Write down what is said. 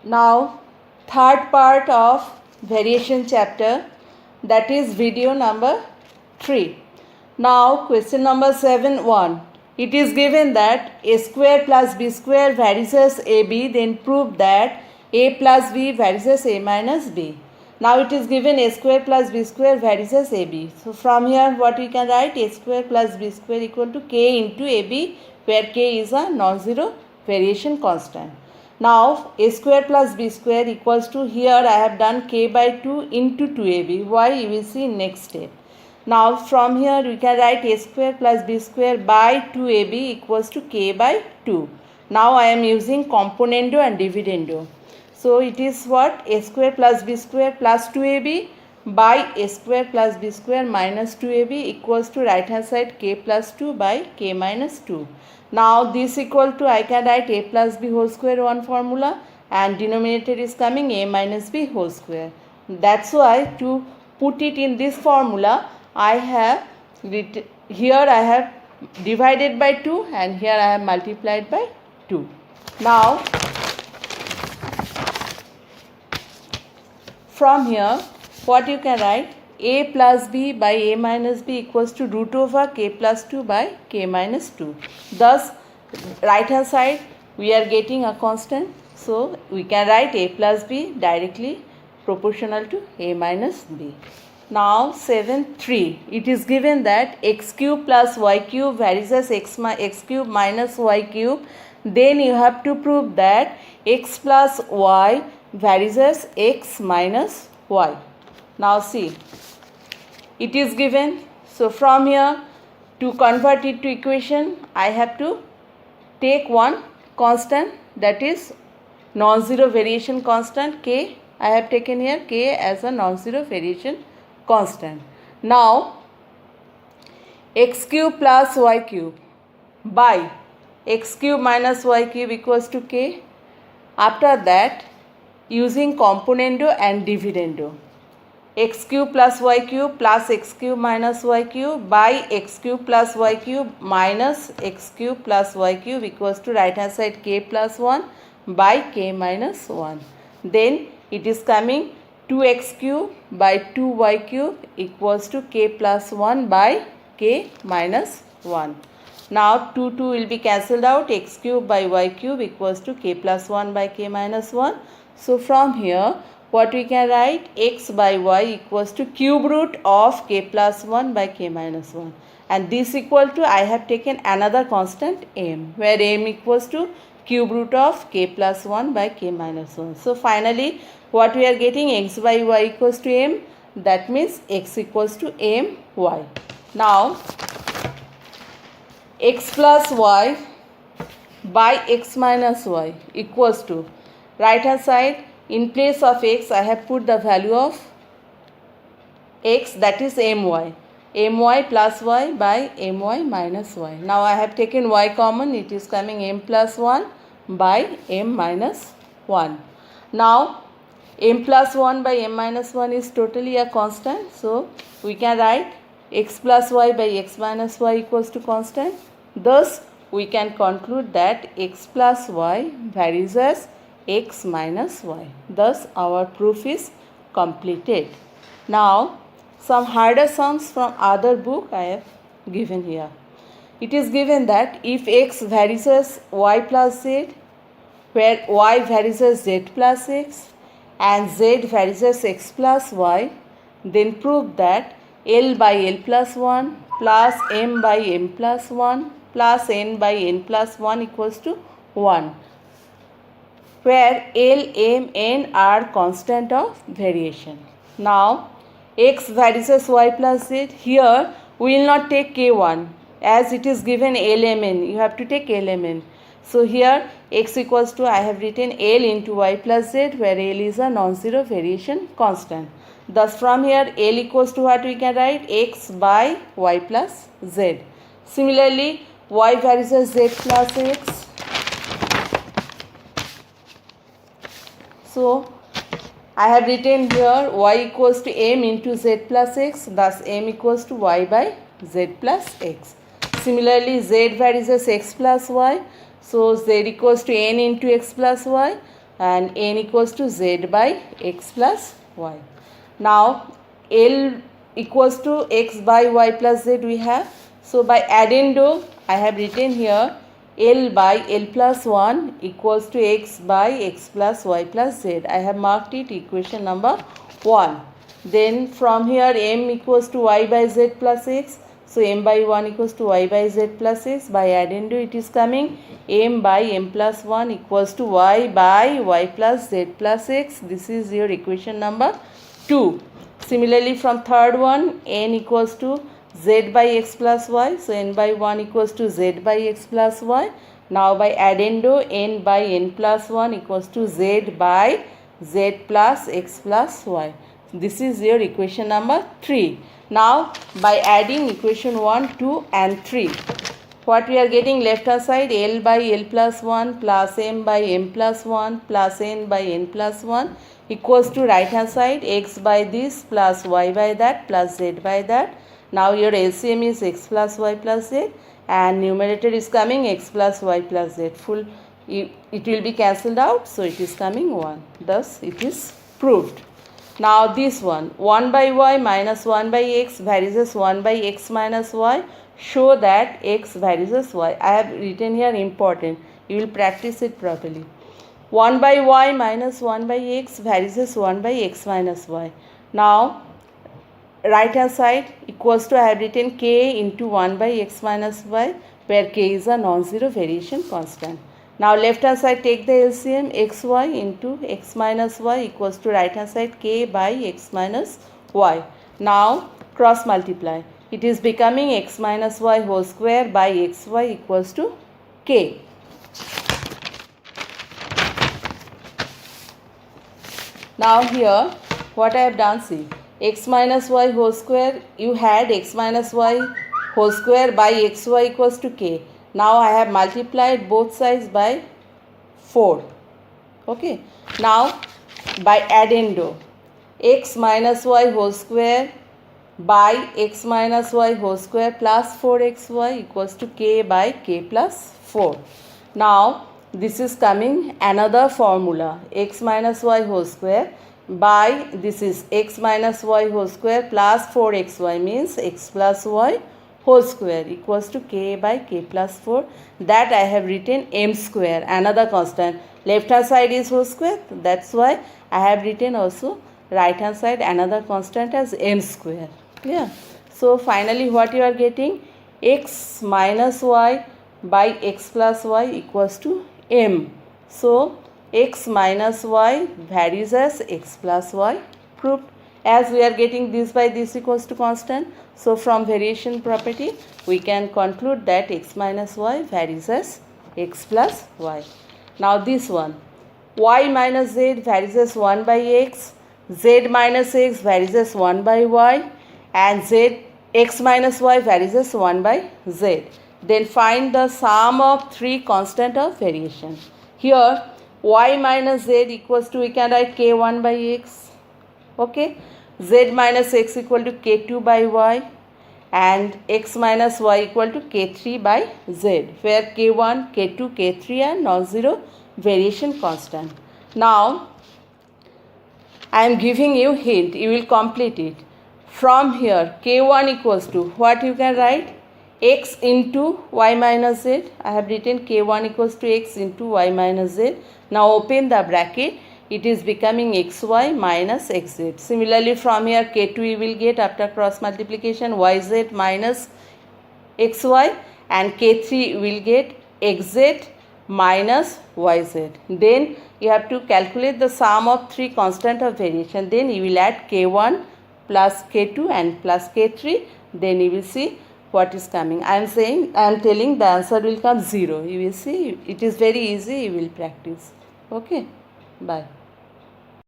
Now, third part of variation chapter, that is video number 3. Now, question number 7.1. It is given that a square plus b square varies as ab, then prove that a plus b varies as a minus b. Now it is given a square plus b square varies as ab. So from here what we can write, a square plus b square equal to k into ab, where k is a non-zero variation constant. Now a square plus b square equals to, here I have done k by 2 into 2ab. Why, you will see in next step. Now from here we can write a square plus b square by 2ab equals to k by 2. Now I am using componendo and dividendo. So it is what, a square plus b square plus 2ab by a square plus b square minus 2ab equals to right hand side k plus 2 by k minus 2. Now this equal to, I can write a plus b whole square, one formula, and denominator is coming a minus b whole square. That's why to put it in this formula, I have here I have divided by 2 and here I have multiplied by 2. Now from here what you can write, a plus b by a minus b equals to root over k plus 2 by k minus 2. Thus right hand side we are getting a constant, so we can write a plus b directly proportional to a minus b. Now 7.3. It is given that x cube plus y cube varies as x cube minus y cube. Then you have to prove that x plus y varies as x minus y. Now see, it is given. So from here to convert it to equation, I have to take one constant, that is non-zero variation constant k. I have taken here k as a non-zero variation constant. Now x cube plus y cube by x cube minus y cube equals to k. After that, using componendo and dividendo, x cube plus y cube plus x cube minus y cube by x cube plus y cube minus x cube plus y cube equals to right hand side k plus 1 by k minus 1. Then it is coming 2x cube by 2y cube equals to k plus 1 by k minus 1. Now 2 will be cancelled out, x cube by y cube equals to k plus 1 by k minus 1. So from here what we can write, x by y equals to cube root of k plus 1 by k minus 1. And this equal to, I have taken another constant m, where m equals to cube root of k plus 1 by k minus 1. So finally what we are getting, x by y equals to m, that means x equals to m y. Now x plus y by x minus y equals to, right hand side in place of x I have put the value of x, that is my. My plus y by my minus y. Now I have taken y common, it is coming m plus 1 by m minus 1. Now m plus 1 by m minus 1 is totally a constant, so we can write x plus y by x minus y equals to constant. Thus we can conclude that x plus y varies as x minus y. Thus our proof is completed. Now some harder sums from other book I have given here. It is given that if x varies as y plus z, where y varies as z plus x and z varies as x plus y, then prove that L by L plus 1 plus M by M plus 1 plus N by N plus 1 equals to 1, where L, M, N are constant of variation. Now x varies as y plus z. Here we will not take k1, as it is given lmn, you have to take lmn. So here x equals to, I have written L into y plus z, where L is a non-zero variation constant. Thus from here L equals to what we can write, x by y plus z. Similarly y varies as z plus x. So I have written here y equals to m into z plus x, thus m equals to y by z plus x. Similarly z varies as x plus y, so z equals to n into x plus y. and n equals to z by x plus y. Now L equals to x by y plus z we have. So by addendo I have written here L by L plus 1 equals to x by x plus y plus z. I have marked it equation number 1. Then from here m equals to y by z plus x. So m by 1 equals to y by z plus x. By addendo it is coming m by m plus 1 equals to y by y plus z plus x. This is your equation number 2. Similarly from third one, n equals to z by x plus y. So n by 1 equals to z by x plus y. Now by addendo n by n plus 1 equals to z by z plus x plus y. This is your equation number 3. Now by adding equation 1, 2 and 3, what we are getting left hand side L by L plus 1 plus m by m plus 1 plus n by n plus 1 equals to right hand side x by this plus y by that plus z by that. Now your LCM is x plus y plus z and numerator is coming x plus y plus z. It will be cancelled out, so it is coming 1. Thus it is proved. Now this one 1 by y minus 1 by x varies as 1 by x minus y. Show that x varies as y. I have written here important. You will practice it properly. 1 by y minus 1 by x varies as 1 by x minus y. Now right hand side equals to I have written k into 1 by x minus y, where k is a non-zero variation constant. Now left hand side take the LCM xy into x minus y equals to right hand side k by x minus y. Now cross multiply. It is becoming x minus y whole square by xy equals to k. Now here what I have done, see, x minus y whole square, you had x minus y whole square by xy equals to k. Now I have multiplied both sides by 4. Okay. Now by addendo x minus y whole square by x minus y whole square plus 4xy equals to k by k plus 4. Now this is coming another formula, x minus y whole square by this is x minus y whole square plus 4xy means x plus y whole square equals to k by k plus 4. That I have written m square, another constant. Left hand side is whole square, that's why I have written also right hand side another constant as m square. Clear? So finally what you are getting, x minus y by x plus y equals to m. So x minus y varies as x plus y. Proved. As we are getting this by this equals to constant, so from variation property we can conclude that x minus y varies as x plus y. Now this one, y minus z varies as 1 by x, z minus x varies as 1 by y, and x minus y varies as 1 by z. Then find the sum of 3 constant of variation. Here y minus z equals to, we can write k1 by x. Okay, z minus x equal to k2 by y, and x minus y equal to k3 by z, where k1, k2, k3 are non-zero variation constant. Now I am giving you hint, you will complete it. From here k1 equals to, what you can write, x into y minus z. I have written k1 equals to x into y minus z. Now open the bracket, it is becoming xy minus xz. Similarly from here k2 you will get after cross multiplication yz minus xy, and k3 you will get xz minus yz. Then you have to calculate the sum of 3 constant of variation. Then you will add k1 plus k2 and plus k3. Then you will see what is coming. I am telling the answer will come 0. You will see, it is very easy, you will practice. Okay, bye.